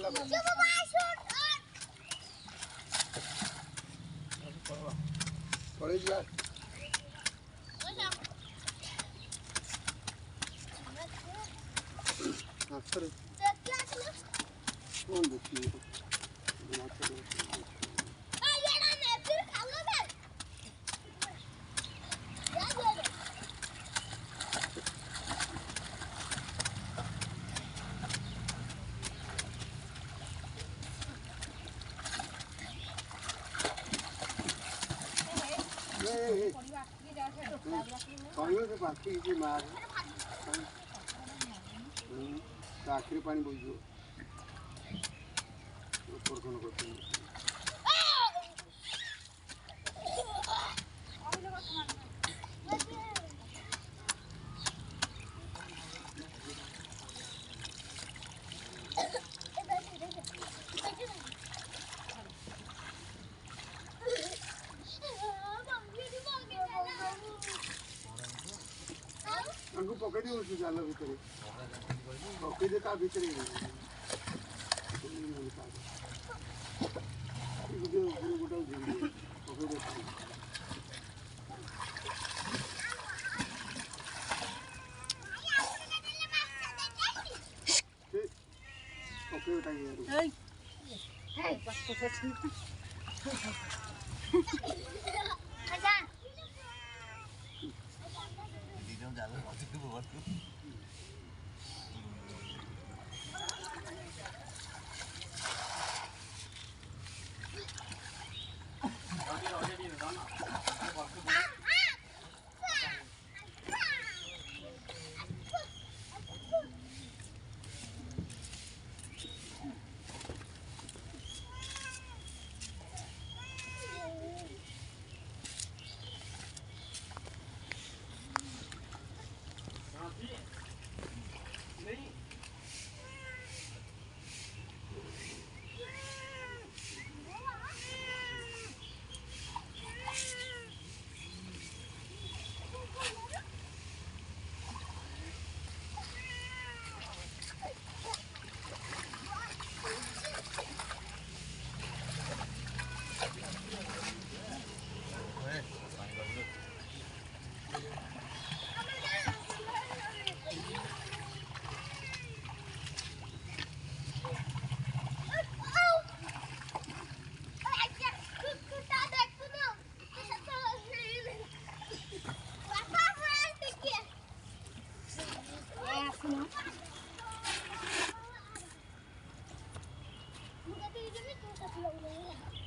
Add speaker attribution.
Speaker 1: Coba masuk.
Speaker 2: Boleh juga. Nasıl? Oldu ki. କହିବ ସେ ବାକି କିଛି ମାର ଆଖିରେ ପାଣି ବୋହିଯିବ ଉପରଖଣ୍ଡ କରୁଛନ୍ତି। ତାଙ୍କୁ ପକେଇ ଦେଉଛୁ ଜାଲ ଭିତରେ ପକେଇ ଦେ ତା ଭିତରେ ଗୋଟେ ପକେଇ ଦେ ପକେଇ
Speaker 1: Bukan itu, itu satu lagi.